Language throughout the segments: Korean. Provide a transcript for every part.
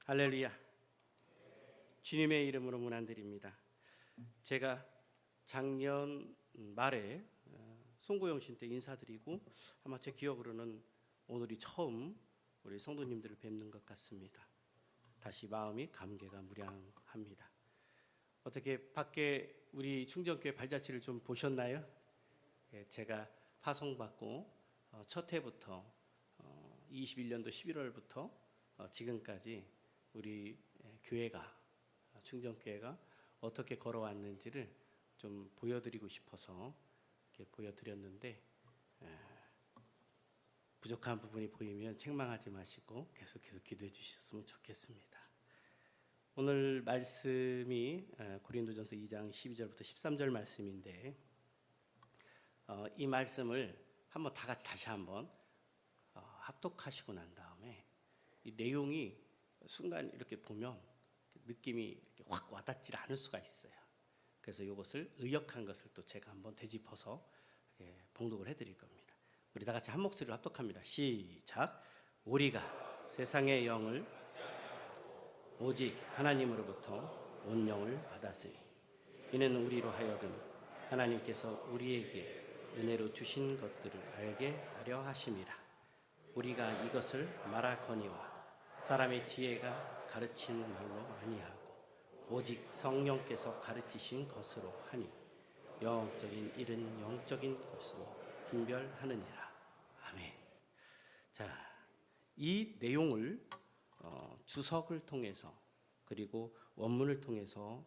할렐루야. 주님의 이름으로 문안드립니다. 제가 작년 말에 송구영신 때 인사드리고 아마 제 기억으로는 오늘이 처음 우리 성도님들을 뵙는 것 같습니다. 다시 마음이 감개가 무량합니다. 어떻게 밖에 우리 충정교회 발자취를 좀 보셨나요? 제가 파송받고 첫 해부터 21년도 11월부터 지금까지 우리 교회가, 충정교회가 어떻게 걸어왔는지를 좀 보여드리고 싶어서 이렇게 보여드렸는데, 부족한 부분이 보이면 책망하지 마시고 계속해서 기도해 주셨으면 좋겠습니다. 오늘 말씀이 고린도전서 2장 12절부터 13절 말씀인데, 이 말씀을 한번 다 같이 다시 한번 합독하시고 난 다음에 이 내용이 순간 이렇게 보면 느낌이 이렇게 확 와닿지 않을 수가 있어요. 그래서 이것을 의역한 것을 또 제가 한번 되짚어서 봉독을 해드릴 겁니다. 우리 다 같이 한 목소리로 합독합니다. 시작. 우리가 세상의 영을 오직 하나님으로부터 온 영을 받았으니 이는 우리로 하여금 하나님께서 우리에게 은혜로 주신 것들을 알게 하려 하심이라. 우리가 이것을 말하거니와 사람의 지혜가 가르친 말로 아니하고 오직 성령께서 가르치신 것으로 하니 영적인 일은 영적인 것으로 분별하느니라. 아멘. 자, 이 내용을 주석을 통해서 그리고 원문을 통해서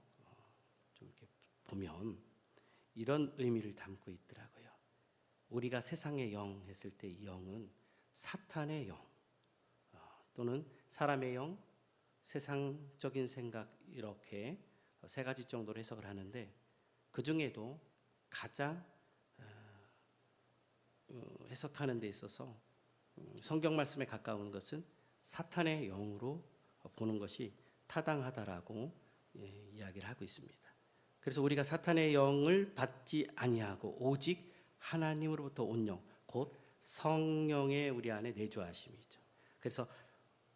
좀 이렇게 보면 이런 의미를 담고 있더라고요. 우리가 세상의 영 했을 때 이 영은 사탄의 영 또는 사람의 영, 세상적인 생각 이렇게 세 가지 정도로 해석을 하는데 그 중에도 가장 해석하는 데 있어서 성경 말씀에 가까운 것은 사탄의 영으로 보는 것이 타당하다라고 이야기를 하고 있습니다. 그래서 우리가 사탄의 영을 받지 아니하고 오직 하나님으로부터 온 영, 곧 성령의 우리 안에 내주하심이죠. 그래서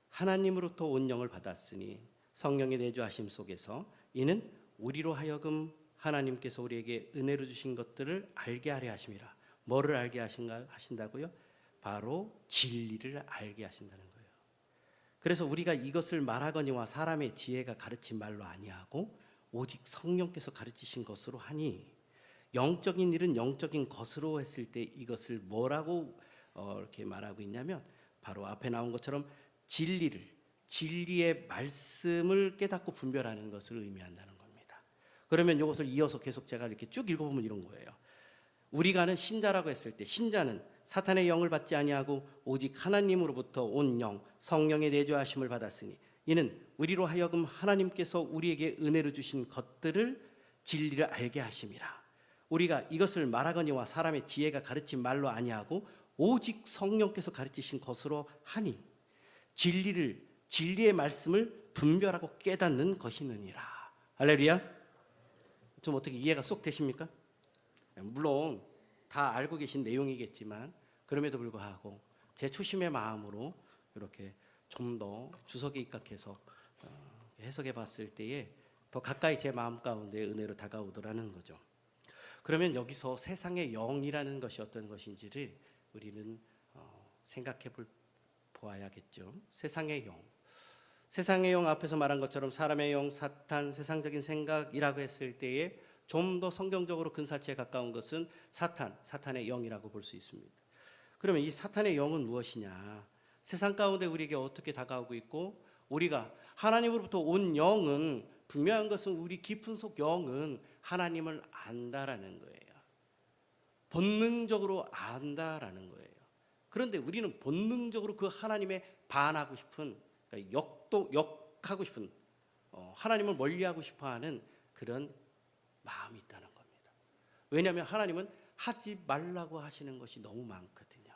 하나님으로부터 온 영을 받았으니 성령의 내주하심 속에서 이는 우리로 하여금 하나님께서 우리에게 은혜로 주신 것들을 알게 하려 하심이라. 뭐를 알게 하신다고요? 바로 진리를 알게 하신다는 거예요. 그래서 우리가 이것을 말하거니와 사람의 지혜가 가르친 말로 아니하고 오직 성령께서 가르치신 것으로 하니 영적인 일은 영적인 것으로 했을 때 이것을 뭐라고 이렇게 말하고 있냐면 바로 앞에 나온 것처럼 진리의 말씀을 깨닫고 분별하는 것을 의미한다는 겁니다. 그러면 이것을 이어서 계속 제가 이렇게 쭉 읽어보면 이런 거예요. 우리가 아는 신자라고 했을 때 신자는 사탄의 영을 받지 아니하고 오직 하나님으로부터 온 영, 성령의 내주하심을 받았으니 이는 우리로 하여금 하나님께서 우리에게 은혜로 주신 것들을 진리를 알게 하심이라. 우리가 이것을 말하거니와 사람의 지혜가 가르친 말로 아니하고 오직 성령께서 가르치신 것으로 하니 진리의 말씀을 분별하고 깨닫는 것이느니라. 할렐루야. 좀 어떻게 이해가 쏙 되십니까? 물론 다 알고 계신 내용이겠지만 그럼에도 불구하고 제 초심의 마음으로 이렇게 좀 더 주석에 입각해서 해석해 봤을 때에 더 가까이 제 마음 가운데 은혜로 다가오더라는 거죠. 그러면 여기서 세상의 영이라는 것이 어떤 것인지를 우리는 생각해 보아야겠죠. 세상의 영 앞에서 말한 것처럼 사람의 영, 사탄, 세상적인 생각이라고 했을 때에 좀 더 성경적으로 근사치에 가까운 것은 사탄의 영이라고 볼 수 있습니다. 그러면 이 사탄의 영은 무엇이냐? 세상 가운데 우리에게 어떻게 다가오고 있고 우리가 하나님으로부터 온 영은 분명한 것은 우리 깊은 속 영은 하나님을 안다라는 거예요. 본능적으로 안다라는 거예요. 그런데 우리는 본능적으로 그 하나님에 반하고 싶은, 그러니까 역하고 싶은, 하나님을 멀리하고 싶어하는 그런 마음이 있다는 겁니다. 왜냐하면 하나님은 하지 말라고 하시는 것이 너무 많거든요.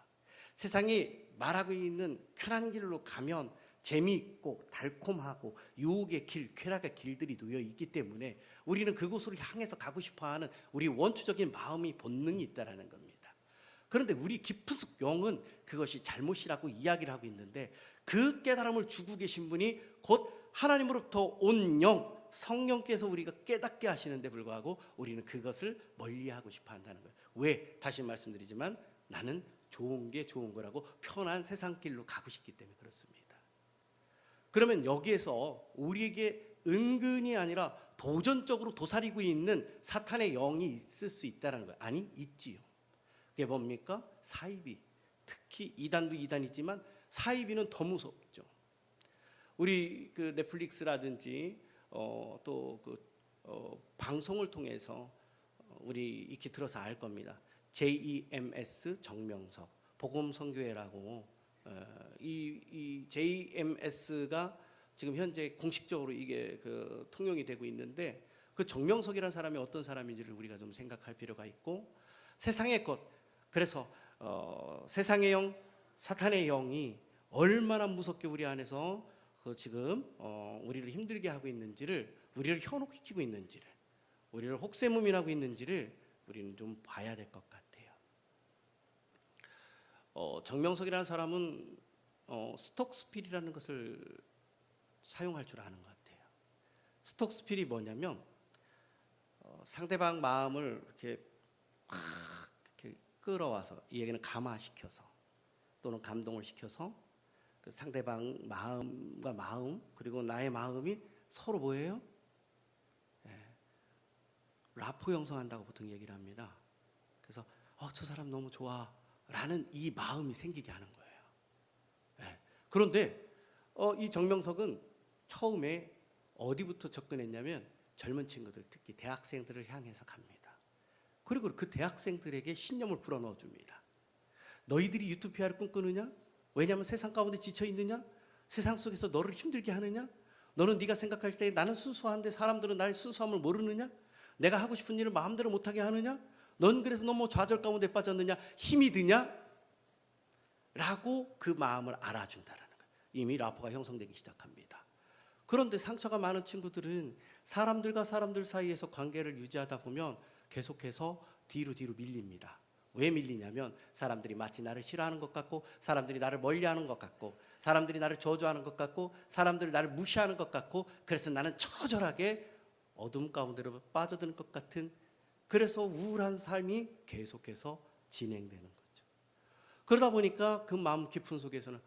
세상이 말하고 있는 편한 길로 가면 재미있고 달콤하고 유혹의 길, 쾌락의 길들이 놓여 있기 때문에 우리는 그곳으로 향해서 가고 싶어하는 우리 원초적인 마음이 본능이 있다는 겁니다. 그런데 우리 깊은 속 영은 그것이 잘못이라고 이야기를 하고 있는데 그 깨달음을 주고 계신 분이 곧 하나님으로부터 온 영, 성령께서 우리가 깨닫게 하시는데 불구하고 우리는 그것을 멀리하고 싶어 한다는 거예요. 왜? 다시 말씀드리지만 나는 좋은 게 좋은 거라고 편한 세상 길로 가고 싶기 때문에 그렇습니다. 그러면 여기에서 우리에게 은근히 아니라 도전적으로 도사리고 있는 사탄의 영이 있을 수 있다는 거예요. 아니, 있지요. 그게 뭡니까? 사이비. 특히 이단도 이단이지만 사이비는 더 무섭죠. 우리 그 넷플릭스라든지 방송을 통해서 우리 익히 들어서 알 겁니다. JEMS 정명석 복음선교회라고 이 JMS가 지금 현재 공식적으로 이게 그 통용이 되고 있는데 그 정명석이라는 사람이 어떤 사람인지를 우리가 좀 생각할 필요가 있고 세상의 것 그래서 세상의 영 사탄의 영이 얼마나 무섭게 우리 안에서 그 지금 우리를 힘들게 하고 있는지를 우리를 현혹시키고 있는지를 우리를 혹세무민하고 있는지를 우리는 좀 봐야 될 것 같아요. 정명석이라는 사람은 스톡스필이라는 것을 사용할 줄 아는 것 같아요. 스톡스필이 뭐냐면 상대방 마음을 이렇게 확 이렇게 끌어와서 이 얘기는 감화시켜서 또는 감동을 시켜서 그 상대방 마음과 마음 그리고 나의 마음이 서로 뭐예요? 라포 형성한다고 보통 얘기를 합니다. 그래서 저 사람 너무 좋아 라는 이 마음이 생기게 하는 거예요. 그런데 이 정명석은 처음에 어디부터 접근했냐면 젊은 친구들 특히 대학생들을 향해서 갑니다. 그리고 그 대학생들에게 신념을 불어넣어 줍니다. 너희들이 유토피아를 꿈꾸느냐? 왜냐하면 세상 가운데 지쳐 있느냐? 세상 속에서 너를 힘들게 하느냐? 너는 네가 생각할 때 나는 순수한데 사람들은 나의 순수함을 모르느냐? 내가 하고 싶은 일을 마음대로 못하게 하느냐? 넌 그래서 너무 좌절 가운데 빠졌느냐? 힘이 드냐? 라고 그 마음을 알아준다라는 거예요. 이미 라포가 형성되기 시작합니다. 그런데 상처가 많은 친구들은 사람들과 사람들 사이에서 관계를 유지하다 보면 계속해서 뒤로 밀립니다. 왜 밀리냐면 사람들이 마치 나를 싫어하는 것 같고 사람들이 나를 멀리하는 것 같고 사람들이 나를 저주하는 것 같고 사람들이 나를 무시하는 것 같고 그래서 나는 처절하게 어둠 가운데로 빠져드는 것 같은 그래서 우울한 삶이 계속해서 진행되는 거죠. 그러다 보니까 그 마음 깊은 속에서는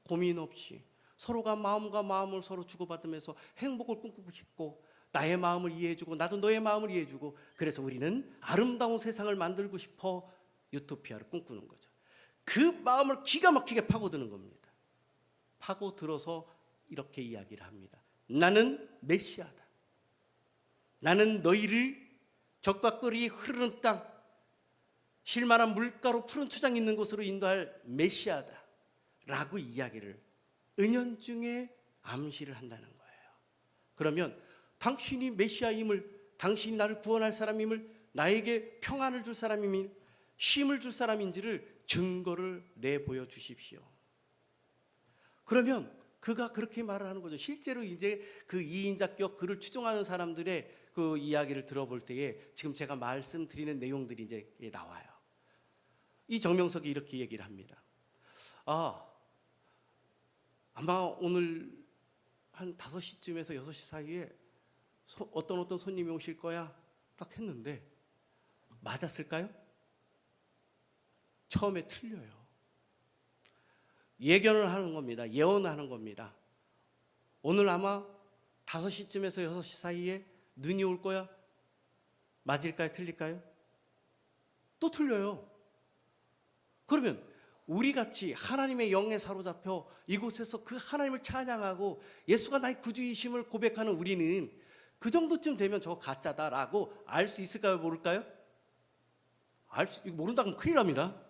고민 없이 서로가 마음과 마음을 서로 주고받으면서 행복을 꿈꾸고 싶고 나의 마음을 이해해주고 나도 너의 마음을 이해해주고 그래서 우리는 아름다운 세상을 만들고 싶어 유토피아를 꿈꾸는 거죠. 그 마음을 기가 막히게 파고드는 겁니다. 파고들어서 이렇게 이야기를 합니다. 나는 메시아다. 나는 너희를 적과 꿀이 흐르는 땅 쉴만한 물가로 푸른 초장 있는 곳으로 인도할 메시아다 라고 이야기를 은연중에 암시를 한다는 거예요. 그러면 당신이 메시아임을 당신이 나를 구원할 사람임을 나에게 평안을 줄 사람임을 쉼을 줄 사람인지를 증거를 내보여 주십시오. 그러면 그가 그렇게 말을 하는 거죠. 실제로 이제 그 이인자격 그를 추종하는 사람들의 그 이야기를 들어볼 때에 지금 제가 말씀드리는 내용들이 이제 나와요. 이 정명석이 이렇게 얘기를 합니다. 아마 오늘 한 5시쯤에서 6시 사이에 어떤 손님이 오실 거야 딱 했는데 맞았을까요? 처음에 틀려요. 예견을 하는 겁니다. 예언하는 겁니다. 오늘 아마 5시쯤에서 6시 사이에 눈이 올 거야. 맞을까요? 틀릴까요? 또 틀려요. 그러면 우리같이 하나님의 영에 사로잡혀 이곳에서 그 하나님을 찬양하고 예수가 나의 구주이심을 고백하는 우리는 그 정도쯤 되면 저거 가짜다라고 알 수 있을까요? 모를까요? 모른다고 하면 큰일 납니다.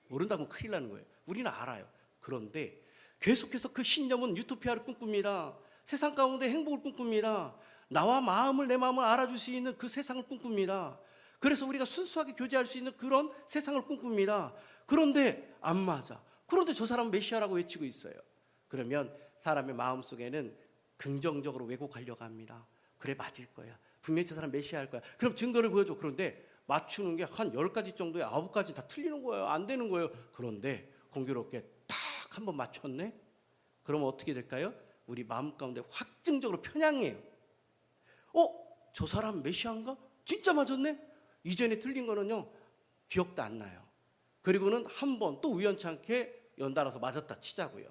모른다고 하면 큰일 나는 거예요. 우리는 알아요. 그런데 계속해서 그 신념은 유토피아를 꿈꿉니다. 세상 가운데 행복을 꿈꿉니다. 나와 내 마음을 알아줄 수 있는 그 세상을 꿈꿉니다. 그래서 우리가 순수하게 교제할 수 있는 그런 세상을 꿈꿉니다. 그런데 안 맞아. 그런데 저 사람은 메시아라고 외치고 있어요. 그러면 사람의 마음속에는 긍정적으로 왜곡하려고 합니다. 그래 맞을 거야. 분명히 저 사람 메시아일 거야. 그럼 증거를 보여줘. 그런데 맞추는 게 한 10가지 정도에 9가지 다 틀리는 거예요. 안 되는 거예요. 그런데 공교롭게 딱 한 번 맞췄네? 그러면 어떻게 될까요? 우리 마음 가운데 확증적으로 편향해요. 저 사람 메시아인가? 진짜 맞았네? 이전에 틀린 거는요, 기억도 안 나요. 그리고는 한 번 또 우연치 않게 연달아서 맞았다 치자고요.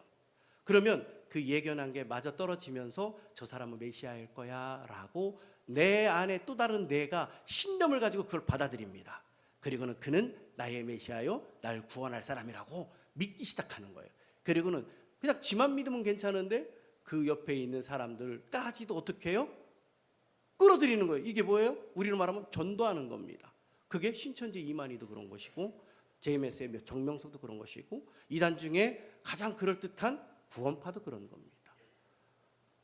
그러면 그 예견한 게 맞아 떨어지면서 저 사람은 메시아일 거야 라고 내 안에 또 다른 내가 신념을 가지고 그걸 받아들입니다. 그리고는 그는 나의 메시아요, 날 구원할 사람이라고 믿기 시작하는 거예요. 그리고는 그냥 지만 믿으면 괜찮은데 그 옆에 있는 사람들까지도 어떻게 해요? 끌어들이는 거예요. 이게 뭐예요? 우리로 말하면 전도하는 겁니다. 그게 신천지 이만희도 그런 것이고 JMS의 정명석도 그런 것이고 이단 중에 가장 그럴듯한 구원파도 그런 겁니다.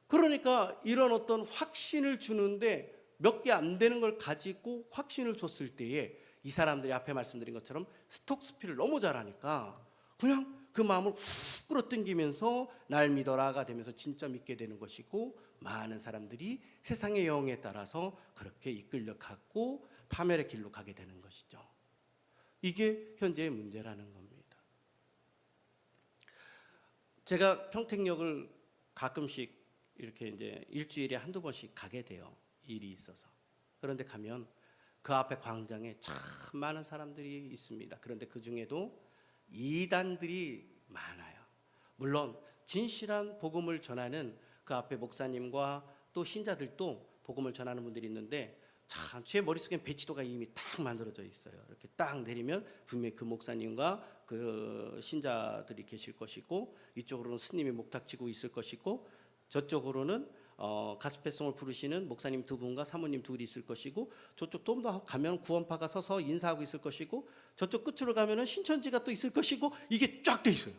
그러니까 이런 어떤 확신을 주는데 몇 개 안 되는 걸 가지고 확신을 줬을 때에 이 사람들이 앞에 말씀드린 것처럼 스톡스피를 너무 잘하니까 그냥 그 마음을 훅 끌어당기면서 날 믿어라가 되면서 진짜 믿게 되는 것이고 많은 사람들이 세상의 영에 따라서 그렇게 이끌려 갖고 파멸의 길로 가게 되는 것이죠. 이게 현재의 문제라는 겁니다. 제가 평택역을 가끔씩 이렇게 이제 일주일에 한두 번씩 가게 돼요. 일이 있어서. 그런데 가면 그 앞에 광장에 참 많은 사람들이 있습니다. 그런데 그 중에도 이단들이 많아요. 물론 진실한 복음을 전하는 그 앞에 목사님과 또 신자들도 복음을 전하는 분들이 있는데 참 제 머릿속엔 배치도가 이미 딱 만들어져 있어요. 이렇게 딱 내리면 분명히 그 목사님과 그 신자들이 계실 것이고 이쪽으로는 스님이 목탁치고 있을 것이고 저쪽으로는 가스펠송을 부르시는 목사님 두 분과 사모님 둘이 있을 것이고 저쪽 좀 더 가면 구원파가 서서 인사하고 있을 것이고 저쪽 끝으로 가면은 신천지가 또 있을 것이고 이게 쫙 돼 있어요.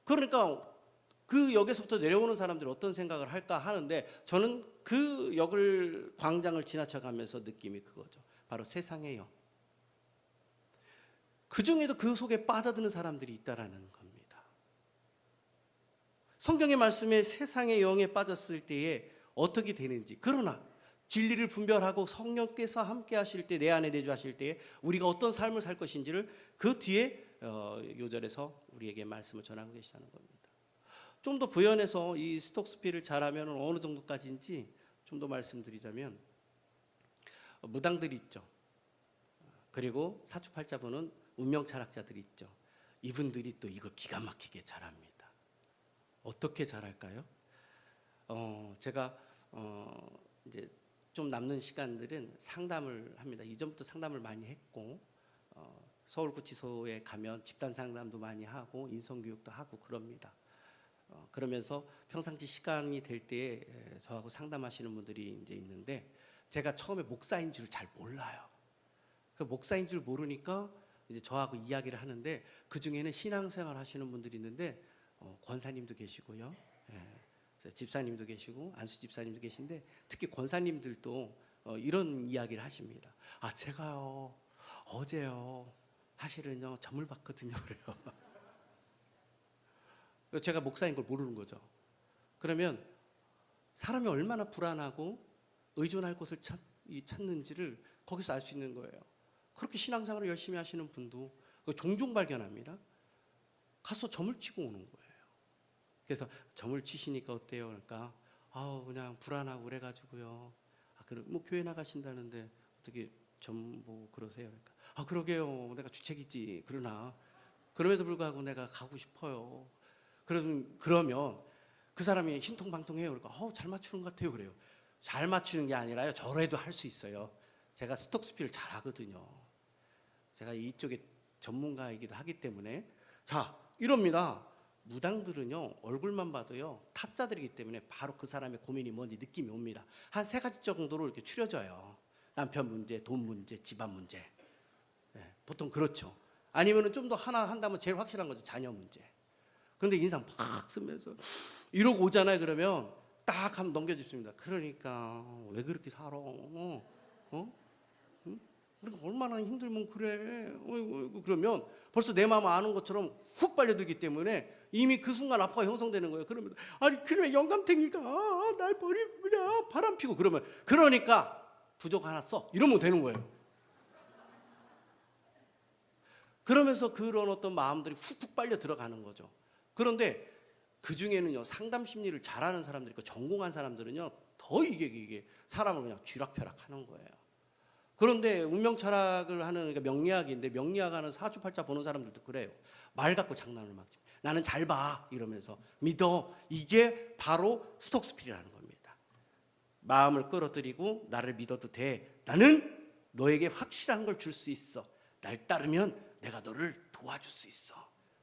그러니까 그 역에서부터 내려오는 사람들이 어떤 생각을 할까 하는데 저는 그 역을 광장을 지나쳐가면서 느낌이 그거죠. 바로 세상의 영. 그 중에도 그 속에 빠져드는 사람들이 있다라는 겁니다. 성경의 말씀에 세상의 영에 빠졌을 때에 어떻게 되는지, 그러나 진리를 분별하고 성령께서 함께 하실 때, 내 안에 내주하실 때에 우리가 어떤 삶을 살 것인지를 그 뒤에 요절에서 우리에게 말씀을 전하고 계시다는 겁니다. 좀 더 부연해서 이 스톡스피를 잘하면 어느 정도까지인지 좀 더 말씀드리자면 무당들이 있죠. 그리고 사주팔자보는 운명철학자들이 있죠. 이분들이 또 이걸 기가 막히게 잘합니다. 어떻게 잘할까요? 제가 이제 좀 남는 시간들은 상담을 합니다. 이전부터 상담을 많이 했고 서울구치소에 가면 집단 상담도 많이 하고 인성교육도 하고 그럽니다. 그러면서 평상시 시간이 될 때에 저하고 상담하시는 분들이 이제 있는데 제가 처음에 목사인 줄 잘 몰라요. 그 목사인 줄 모르니까 이제 저하고 이야기를 하는데 그 중에는 신앙생활 하시는 분들이 있는데 권사님도 계시고요, 집사님도 계시고 안수 집사님도 계신데 특히 권사님들도 이런 이야기를 하십니다. 제가요 어제요 사실은요 점을 봤거든요. 그래요. 제가 목사인 걸 모르는 거죠. 그러면 사람이 얼마나 불안하고 의존할 곳을 찾는지를 거기서 알 수 있는 거예요. 그렇게 신앙생활을 열심히 하시는 분도 종종 발견합니다. 가서 점을 치고 오는 거예요. 그래서 점을 치시니까 어때요? 그러니까 그냥 불안하고 그래가지고요. 뭐 교회 나가신다는데 어떻게 점 보고 그러세요? 그러니까 그러게요. 내가 주책이지. 그럼에도 불구하고 내가 가고 싶어요. 그러면 그 사람이 신통방통해요. 그러니까 잘 맞추는 것 같아요. 그래요. 잘 맞추는 게 아니라요. 저래도 할 수 있어요. 제가 스톡스피를 잘 하거든요. 제가 이쪽에 전문가이기도 하기 때문에 자 이럽니다. 무당들은요 얼굴만 봐도요 타짜들이기 때문에 바로 그 사람의 고민이 뭔지 느낌이 옵니다. 한 3가지 정도로 이렇게 추려져요. 남편 문제, 돈 문제, 집안 문제. 보통 그렇죠. 아니면은 좀 더 하나 한다면 제일 확실한 거죠. 자녀 문제. 그런데 인상 팍 쓰면서 이러고 오잖아요. 그러면 딱 하면 넘겨줍습니다. 그러니까 왜 그렇게 살아? 그러니까 얼마나 힘들면 그래. 그러면 벌써 내 마음 아는 것처럼 훅 빨려들기 때문에 이미 그 순간 아파가 형성되는 거예요. 그러면 그래 영감탱이가 날 버리고 그냥 바람 피고 그러니까 부족 하나 써 이러면 되는 거예요. 그러면서 그런 어떤 마음들이 훅훅 빨려 들어가는 거죠. 그런데 그 중에는요, 상담 심리를 잘하는 사람들 있고 전공한 사람들은요, 더 이게 사람을 그냥 쥐락펴락하는 거예요. 그런데 운명 철학을 하는, 그러니까 명리학인데, 명리학하는 사주팔자 보는 사람들도 그래요. 말 갖고 장난을 막 치고, 나는 잘 봐 이러면서 믿어. 이게 바로 스톡스피릿이라는 겁니다. 마음을 끌어들이고 나를 믿어도 돼. 나는 너에게 확실한 걸 줄 수 있어. 날 따르면 내가 너를 도와줄 수 있어.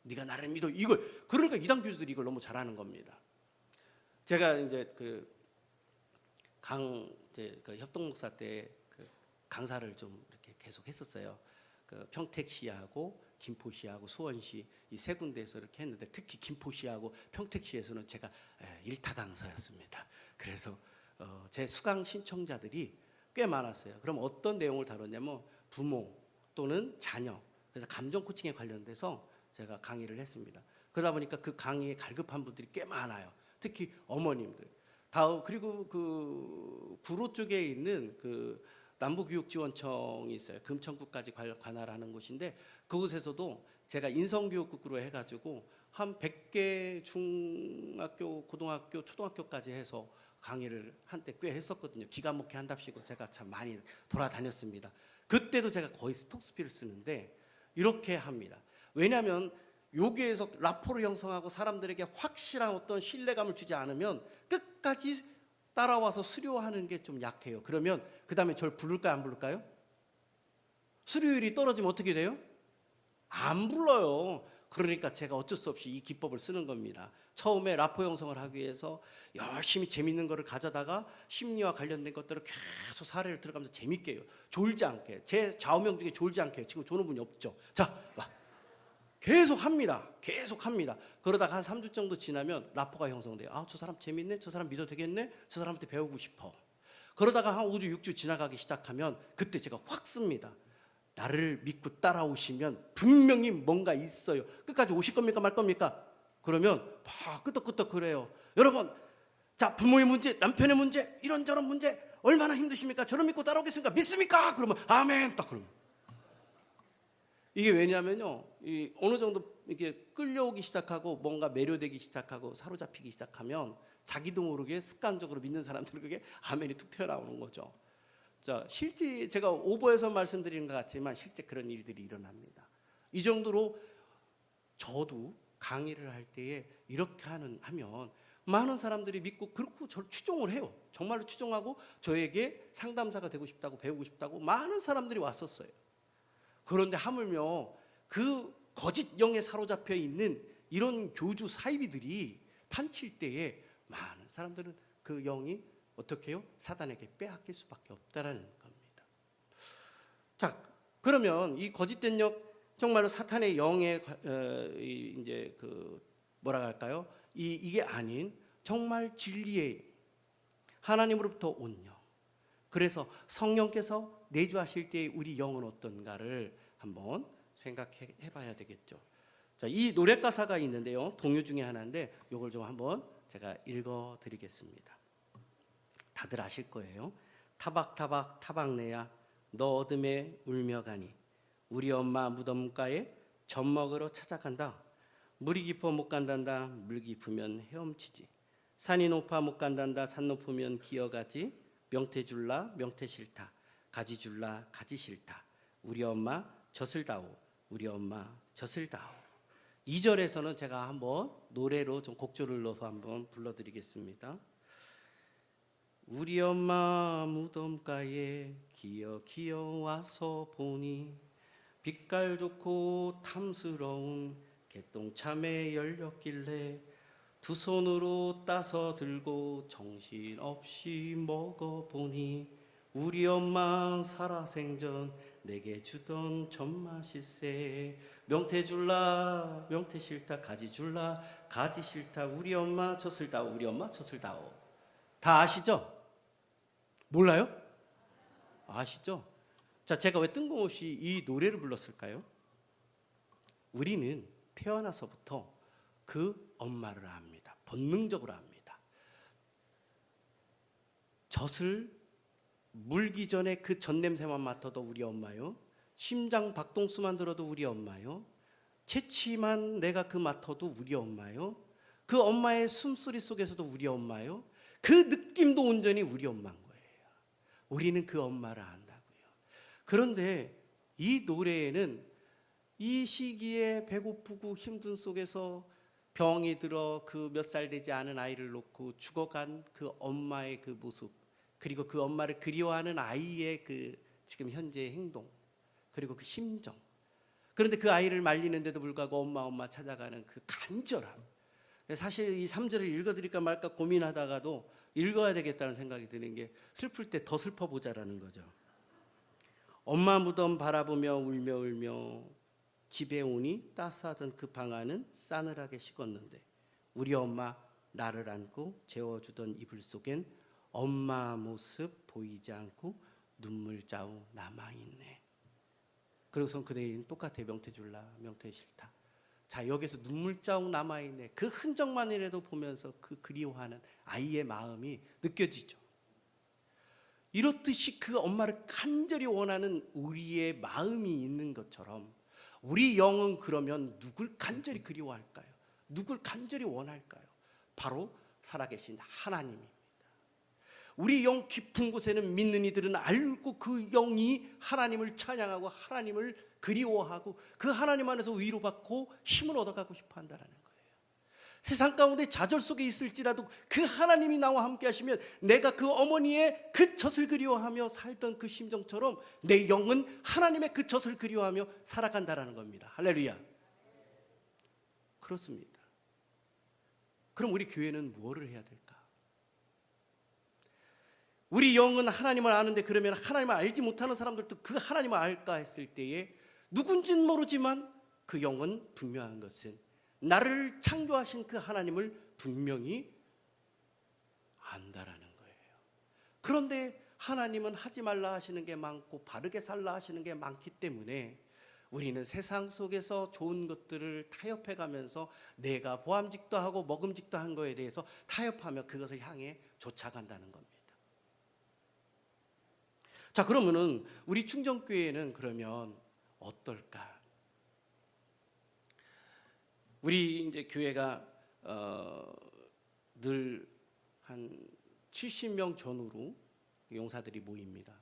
네가 나를 믿어. 이걸, 그러니까 이단 교수들이 이걸 너무 잘하는 겁니다. 제가 이제 그 협동 목사 때 그 강사를 좀 이렇게 계속 했었어요. 그 평택시하고 김포시하고 수원시 이 세 군데에서 이렇게 했는데, 특히 김포시하고 평택시에서는 제가 일타 강사였습니다. 그래서 제 수강 신청자들이 꽤 많았어요. 그럼 어떤 내용을 다뤘냐면 부모 또는 자녀, 그래서 감정 코칭에 관련돼서 제가 강의를 했습니다. 그러다 보니까 그 강의에 갈급한 분들이 꽤 많아요. 특히 어머님들. 그리고 그 구로 쪽에 있는 그 남부교육지원청이 있어요. 금천구까지 관할하는 곳인데, 그곳에서도 제가 인성교육국으로 해가지고 한 100개 중학교, 고등학교, 초등학교까지 해서 강의를 한때 꽤 했었거든요. 기가 막히게 한답시고 제가 참 많이 돌아다녔습니다. 그때도 제가 거의 스톡스피를 쓰는데 이렇게 합니다. 왜냐하면 여기에서 라포를 형성하고 사람들에게 확실한 어떤 신뢰감을 주지 않으면 끝까지 따라와서 수료하는 게 좀 약해요. 그러면 그 다음에 저를 부를까요, 안 부를까요? 수료율이 떨어지면 어떻게 돼요? 안 불러요. 그러니까 제가 어쩔 수 없이 이 기법을 쓰는 겁니다. 처음에 라포 형성을 하기 위해서 열심히 재밌는 거를 가져다가 심리와 관련된 것들을 계속 사례를 들어가면서 재밌게 해요. 졸지 않게. 제 좌우명 중에 졸지 않게 해요. 지금 조는 분이 없죠. 자, 계속 합니다. 계속 합니다. 그러다가 한 3주 정도 지나면 라포가 형성돼요. 아, 저 사람 재밌네? 저 사람 믿어도 되겠네? 저 사람한테 배우고 싶어. 그러다가 한 5주, 6주 지나가기 시작하면 그때 제가 확 씁니다. 나를 믿고 따라오시면 분명히 뭔가 있어요. 끝까지 오실 겁니까, 말 겁니까? 그러면 막 끄덕끄덕 그래요. 여러분, 자, 부모의 문제, 남편의 문제, 이런저런 문제 얼마나 힘드십니까? 저를 믿고 따라오겠습니까? 믿습니까? 그러면 아멘. 딱 그러면. 이게 왜냐면요, 어느 정도 이렇게 끌려오기 시작하고 뭔가 매료되기 시작하고 사로잡히기 시작하면 자기도 모르게 습관적으로 믿는 사람들은 그게 아멘이 툭 튀어나오는 거죠. 자, 실제 제가 오버해서 말씀드리는 것 같지만 실제 그런 일들이 일어납니다. 이 정도로 저도 강의를 할 때에 이렇게 하면 많은 사람들이 믿고 그렇고 저를 추종을 해요. 정말로 추종하고 저에게 상담사가 되고 싶다고, 배우고 싶다고 많은 사람들이 왔었어요. 그런데 하물며 그 거짓 영에 사로잡혀 있는 이런 교주 사이비들이 판칠 때에 많은 사람들은 그 영이 어떻게 해요? 사단에게 빼앗길 수밖에 없다라는 겁니다. 자, 그러면 이 거짓된 영, 정말로 사탄의 영의 이제 그 뭐라 할까요? 이게 아닌 정말 진리의 하나님으로부터 온 영. 그래서 성령께서 내주하실 때 우리 영은 어떤가를 한번 생각해 봐야 되겠죠. 자, 이 노래 가사가 있는데요. 동요 중에 하나인데 이걸 좀 한번 제가 읽어 드리겠습니다. 다들 아실 거예요. 타박타박 타박내야 너 어둠에 울며 가니 우리 엄마 무덤가에 젖 먹으러 찾아간다. 물이 깊어 못 간단다. 물 깊으면 헤엄치지. 산이 높아 못 간단다. 산 높으면 기어가지. 명태 줄라 명태 싫다. 가지 줄라 가지 싫다. 우리 엄마 젖을 다오. 우리 엄마 젖을 다오. 2절에서는 제가 한번 노래로 좀 곡조를 넣어서 한번 불러드리겠습니다. 우리 엄마 무덤가에 기어 와서 보니 빛깔 좋고 탐스러운 개똥참에 열렸길래 두 손으로 따서 들고 정신없이 먹어보니 우리 엄마 살아생전 내게 주던 젖맛일세. 명태 줄라 명태 싫다. 가지 줄라 가지 싫다. 우리 엄마 젖을 다오. 우리 엄마 젖을 다오. 다 아시죠? 몰라요? 아시죠? 자, 제가 왜 뜬금없이 이 노래를 불렀을까요? 우리는 태어나서부터 그 엄마를 압니다. 본능적으로 압니다. 젖을 물기 전에 그 젖 냄새만 맡아도 우리 엄마요. 심장 박동수만 들어도 우리 엄마요. 채취만 내가 그 맡아도 우리 엄마요. 그 엄마의 숨소리 속에서도 우리 엄마요. 그 느낌도 온전히 우리 엄마인 거예요. 우리는 그 엄마를 안다고요. 그런데 이 노래에는 이 시기에 배고프고 힘든 속에서 병이 들어 그 몇 살 되지 않은 아이를 놓고 죽어간 그 엄마의 그 모습, 그리고 그 엄마를 그리워하는 아이의 그 지금 현재의 행동, 그리고 그 심정, 그런데 그 아이를 말리는데도 불구하고 엄마 찾아가는 그 간절함. 사실 이 3절을 읽어드릴까 말까 고민하다가도 읽어야 되겠다는 생각이 드는 게, 슬플 때 더 슬퍼보자라는 거죠. 엄마 무덤 바라보며 울며 집에 오니 따스하던 그 방 안은 싸늘하게 식었는데 우리 엄마 나를 안고 재워주던 이불 속엔 엄마 모습 보이지 않고 눈물 자우 남아있네. 그러고선 그 내일은 똑같아. 명태 줄라 명태 싫다. 자, 여기서 눈물 자국 남아있네. 그 흔적만이라도 보면서 그 그리워하는 아이의 마음이 느껴지죠. 이렇듯이 그 엄마를 간절히 원하는 우리의 마음이 있는 것처럼 우리 영은 그러면 누굴 간절히 그리워할까요? 누굴 간절히 원할까요? 바로 살아계신 하나님입니다. 우리 영 깊은 곳에는 믿는 이들은 알고 그 영이 하나님을 찬양하고 하나님을 그리워하고 그 하나님 안에서 위로받고 힘을 얻어가고 싶어 한다는 거예요. 세상 가운데 좌절 속에 있을지라도 그 하나님이 나와 함께 하시면 내가 그 어머니의 그 젖을 그리워하며 살던 그 심정처럼 내 영은 하나님의 그 젖을 그리워하며 살아간다는 겁니다. 할렐루야. 그렇습니다. 그럼 우리 교회는 무엇을 해야 될까? 우리 영은 하나님을 아는데 그러면 하나님을 알지 못하는 사람들도 그 하나님을 알까 했을 때에 누군지는 모르지만 그 영은 분명한 것은 나를 창조하신 그 하나님을 분명히 안다라는 거예요. 그런데 하나님은 하지 말라 하시는 게 많고 바르게 살라 하시는 게 많기 때문에 우리는 세상 속에서 좋은 것들을 타협해 가면서 내가 보암직도 하고 먹음직도 한 거에 대해서 타협하며 그것을 향해 쫓아간다는 겁니다. 자, 그러면은 우리 충정교회는 그러면 어떨까? 우리 이제 교회가 늘 한 70명 전후로 용사들이 모입니다.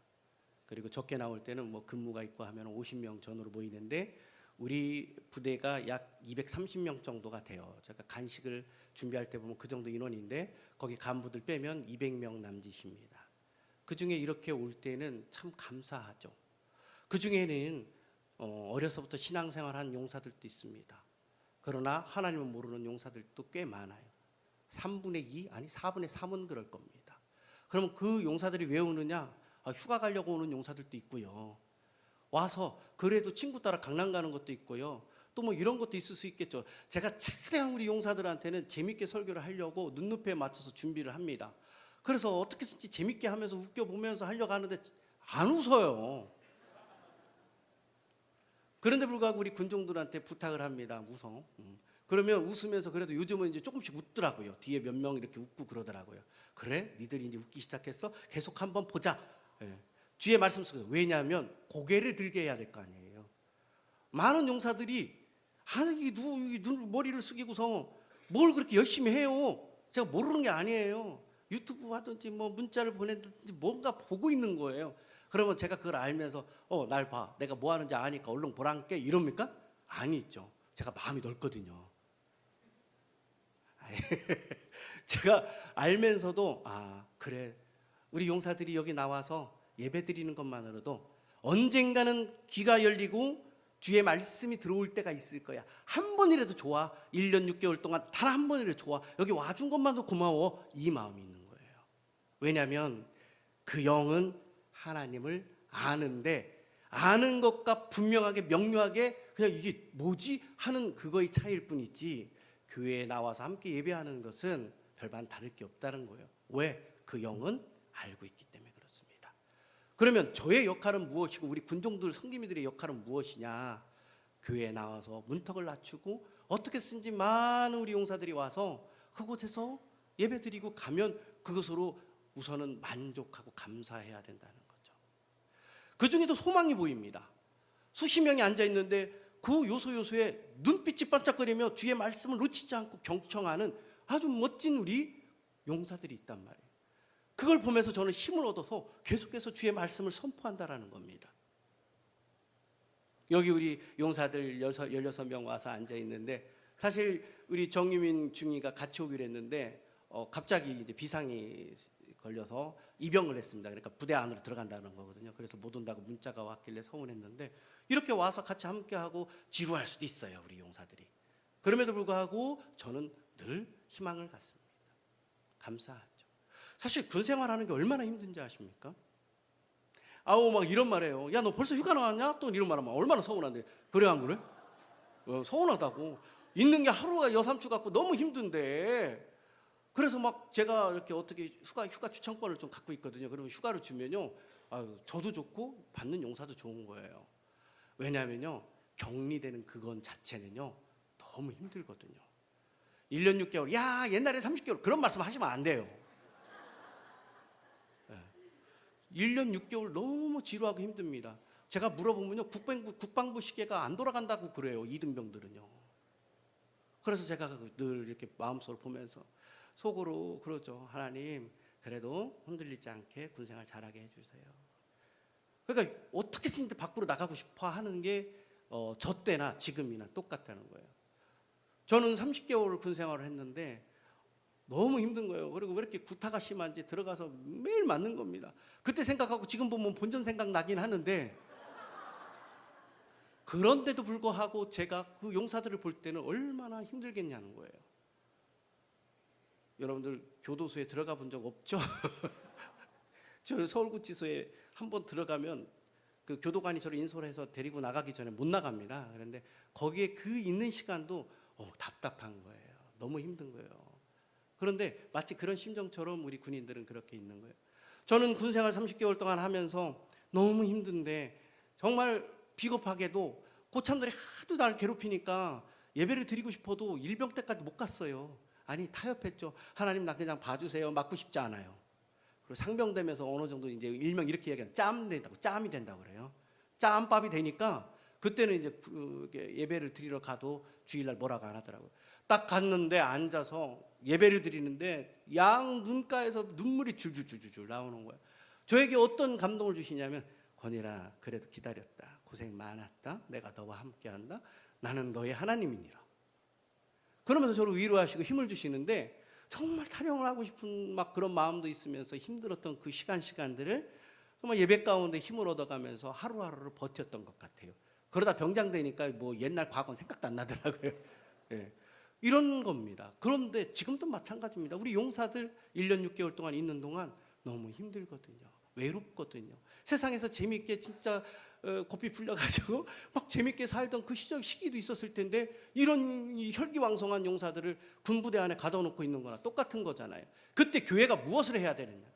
그리고 적게 나올 때는 뭐 근무가 있고 하면 50명 전후로 모이는데 우리 부대가 약 230명 정도가 돼요. 제가 간식을 준비할 때 보면 그 정도 인원인데 거기 간부들 빼면 200명 남짓입니다. 그 중에 이렇게 올 때는 참 감사하죠. 그 중에는 어려서부터 신앙생활한 용사들도 있습니다. 그러나 하나님을 모르는 용사들도 꽤 많아요. 3분의 2 아니 4분의 3은 그럴 겁니다. 그러면 그 용사들이 왜 오느냐? 휴가 가려고 오는 용사들도 있고요. 와서 그래도 친구 따라 강남 가는 것도 있고요. 또 뭐 이런 것도 있을 수 있겠죠. 제가 최대한 우리 용사들한테는 재밌게 설교를 하려고 눈높이에 맞춰서 준비를 합니다. 그래서 어떻게든지 재밌게 하면서 웃겨보면서 하려고 하는데 안 웃어요. 그런데 불구하고 우리 군종들한테 부탁을 합니다. 웃어. 그러면 웃으면서 그래도 요즘은 이제 조금씩 웃더라고요. 뒤에 몇 명 이렇게 웃고 그러더라고요. 그래? 니들이 이제 웃기 시작했어? 계속 한번 보자. 예. 주의 말씀 속에서. 왜냐하면 고개를 들게 해야 될 거 아니에요. 많은 용사들이 머리를 숙이고서 뭘 그렇게 열심히 해요. 제가 모르는 게 아니에요. 유튜브 하든지 뭐 문자를 보내든지 뭔가 보고 있는 거예요. 그러면 제가 그걸 알면서 날 봐. 내가 뭐 하는지 아니까 얼른 보란께 이럽니까? 아니죠. 제가 마음이 넓거든요. 제가 알면서도 그래. 우리 용사들이 여기 나와서 예배 드리는 것만으로도 언젠가는 귀가 열리고 주의 말씀이 들어올 때가 있을 거야. 한 번이라도 좋아. 1년 6개월 동안 단 한 번이라도 좋아. 여기 와준 것만도 고마워. 이 마음이 있는 거예요. 왜냐하면 그 영은 하나님을 아는데 아는 것과 분명하게 명료하게 그냥 이게 뭐지 하는 그거의 차이일 뿐이지 교회에 나와서 함께 예배하는 것은 별반 다를 게 없다는 거예요. 왜? 그 영은 알고 있기 때문에 그렇습니다. 그러면 저의 역할은 무엇이고 우리 군종들 성기미들의 역할은 무엇이냐? 교회에 나와서 문턱을 낮추고 어떻게 쓴지 많은 우리 용사들이 와서 그곳에서 예배드리고 가면 그것으로 우선은 만족하고 감사해야 된다는 거죠. 그 중에도 소망이 보입니다. 수십 명이 앉아있는데 그 요소요소에 눈빛이 반짝거리며 주의 말씀을 놓치지 않고 경청하는 아주 멋진 우리 용사들이 있단 말이에요. 그걸 보면서 저는 힘을 얻어서 계속해서 주의 말씀을 선포한다라는 겁니다. 여기 우리 용사들 16명 와서 앉아 있는데, 사실 우리 정유민 중위가 같이 오기로 했는데 갑자기 이제 비상이 걸려서 입영을 했습니다. 그러니까 부대 안으로 들어간다는 거거든요. 그래서 못 온다고 문자가 왔길래 서운했는데, 이렇게 와서 같이 함께하고 지루할 수도 있어요, 우리 용사들이. 그럼에도 불구하고 저는 늘 희망을 갖습니다. 감사하죠. 사실 군 생활하는 게 얼마나 힘든지 아십니까? 아우 막 이런 말해요. 야, 너 벌써 휴가 나왔냐? 또 이런 말하면 얼마나 서운한데. 그래 안 그래? 서운하다고. 있는 게 하루가 여삼주 같고 너무 힘든데. 그래서 막 제가 이렇게 어떻게 휴가 추천권을 좀 갖고 있거든요. 그러면 휴가를 주면요, 저도 좋고 받는 용사도 좋은 거예요. 왜냐하면요, 격리되는 그건 자체는요 너무 힘들거든요. 1년 6개월, 야 옛날에 30개월, 그런 말씀 하시면 안 돼요. 1년 6개월 너무 지루하고 힘듭니다. 제가 물어보면요, 국방부 시계가 안 돌아간다고 그래요, 이등병들은요. 그래서 제가 늘 이렇게 마음속으로 보면서 속으로 그러죠. 하나님, 그래도 흔들리지 않게 군생활 잘하게 해주세요. 그러니까 어떻게든지 밖으로 나가고 싶어 하는 게 저 때나 지금이나 똑같다는 거예요. 저는 30개월 군생활을 했는데 너무 힘든 거예요. 그리고 왜 이렇게 구타가 심한지 들어가서 매일 맞는 겁니다. 그때 생각하고 지금 보면 본전 생각 나긴 하는데, 그런데도 불구하고 제가 그 용사들을 볼 때는 얼마나 힘들겠냐는 거예요. 여러분들 교도소에 들어가 본 적 없죠? 저는 서울구치소에 한번 들어가면 그 교도관이 저를 인솔 해서 데리고 나가기 전에 못 나갑니다. 그런데 거기에 그 있는 시간도 답답한 거예요. 너무 힘든 거예요. 그런데 마치 그런 심정처럼 우리 군인들은 그렇게 있는 거예요. 저는 군생활 30개월 동안 하면서 너무 힘든데, 정말 비겁하게도 고참들이 하도 날 괴롭히니까 예배를 드리고 싶어도 일병 때까지 못 갔어요. 아니, 타협했죠. 하나님, 나 그냥 봐주세요. 맞고 싶지 않아요. 그리고 상병 되면서 어느 정도 이제 일명 이렇게 얘기하면 짬이 된다고 그래요. 짬밥이 되니까 그때는 이제 예배를 드리러 가도 주일날 뭐라고 안 하더라고요. 딱 갔는데 앉아서 예배를 드리는데 양 눈가에서 눈물이 줄줄줄줄 나오는 거예요. 저에게 어떤 감동을 주시냐면, 권일아, 그래도 기다렸다. 고생 많았다. 내가 너와 함께한다. 나는 너의 하나님이니라. 그러면서 저를 위로하시고 힘을 주시는데, 정말 타령을 하고 싶은 막 그런 마음도 있으면서 힘들었던 그 시간들을 정말 예배 가운데 힘을 얻어가면서 하루하루를 버텼던 것 같아요. 그러다 병장 되니까 뭐 옛날 과거는 생각도 안 나더라고요. 예. 이런 겁니다. 그런데 지금도 마찬가지입니다. 우리 용사들 1년 6개월 동안 있는 동안 너무 힘들거든요. 외롭거든요. 세상에서 재미있게 진짜 고삐 풀려가지고 막 재밌게 살던 그 시기도 있었을 텐데, 이런 혈기왕성한 용사들을 군부대 안에 가둬놓고 있는 거나 똑같은 거잖아요. 그때 교회가 무엇을 해야 되느냐?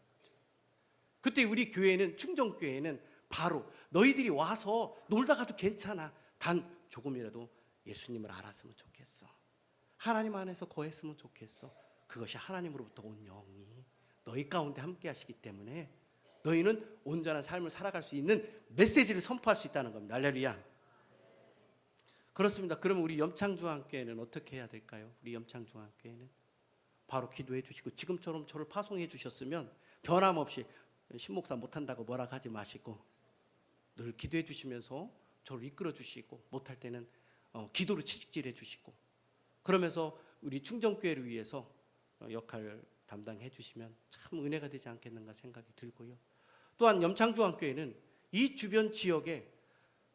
그때 우리 교회는, 충정교회는 바로 너희들이 와서 놀다 가도 괜찮아. 단 조금이라도 예수님을 알았으면 좋겠어. 하나님 안에서 거했으면 좋겠어. 그것이 하나님으로부터 온 영이 너희 가운데 함께 하시기 때문에 너희는 온전한 삶을 살아갈 수 있는 메시지를 선포할 수 있다는 겁니다. 할렐루야. 그렇습니다. 그러면 우리 염창중앙교회는 어떻게 해야 될까요? 우리 염창중앙교회는 바로 기도해 주시고, 지금처럼 저를 파송해 주셨으면 변함없이 신목사 못한다고 뭐라 하지 마시고 늘 기도해 주시면서 저를 이끌어 주시고, 못할 때는 기도로 채찍질해 주시고, 그러면서 우리 충정교회를 위해서 역할을 담당해 주시면 참 은혜가 되지 않겠는가 생각이 들고요. 또한 염창중앙교회는 이 주변 지역에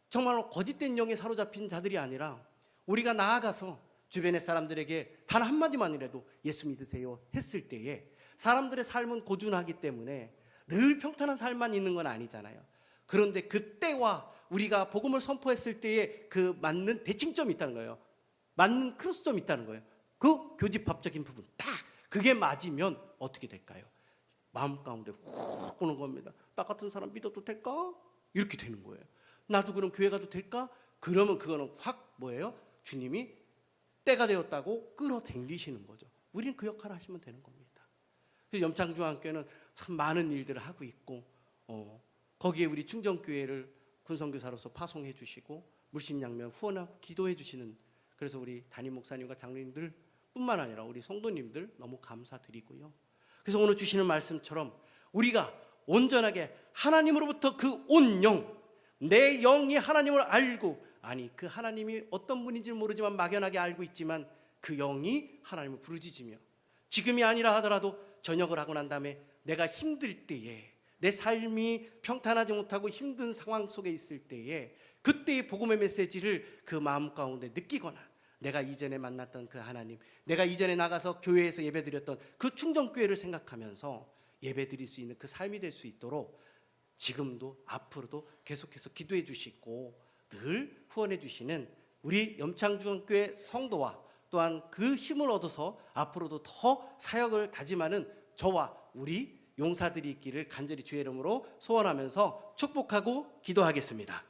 정말 거짓된 영에 사로잡힌 자들이 아니라 우리가 나아가서 주변의 사람들에게 단 한마디만이라도 예수 믿으세요 했을 때에, 사람들의 삶은 고준하기 때문에 늘 평탄한 삶만 있는 건 아니잖아요. 그런데 그때와 우리가 복음을 선포했을 때에 그 맞는 대칭점이 있다는 거예요. 맞는 크로스점이 있다는 거예요. 그 교집합적인 부분 딱 그게 맞으면 어떻게 될까요? 마음 가운데 훅 오는 겁니다. 나 같은 사람 믿어도 될까? 이렇게 되는 거예요. 나도 그럼 교회 가도 될까? 그러면 그거는 확 뭐예요? 주님이 때가 되었다고 끌어당기시는 거죠. 우리는 그 역할을 하시면 되는 겁니다. 그래서 염창중앙교회는 참 많은 일들을 하고 있고, 거기에 우리 충정교회를 군선교사로서 파송해 주시고 물심양면 후원하고 기도해 주시는, 그래서 우리 담임 목사님과 장로님들 뿐만 아니라 우리 성도님들 너무 감사드리고요. 그래서 오늘 주시는 말씀처럼 우리가 온전하게 하나님으로부터 그 온 영, 내 영이 하나님을 알고, 아니 그 하나님이 어떤 분인지 모르지만 막연하게 알고 있지만 그 영이 하나님을 부르짖으며, 지금이 아니라 하더라도 저녁을 하고 난 다음에 내가 힘들 때에, 내 삶이 평탄하지 못하고 힘든 상황 속에 있을 때에, 그때의 복음의 메시지를 그 마음 가운데 느끼거나, 내가 이전에 만났던 그 하나님, 내가 이전에 나가서 교회에서 예배드렸던 그 충정교회를 생각하면서 예배드릴 수 있는 그 삶이 될 수 있도록 지금도 앞으로도 계속해서 기도해 주시고 늘 후원해 주시는 우리 염창중앙교회 성도와 또한 그 힘을 얻어서 앞으로도 더 사역을 다짐하는 저와 우리 용사들이 있기를 간절히 주의 이름으로 소원하면서 축복하고 기도하겠습니다.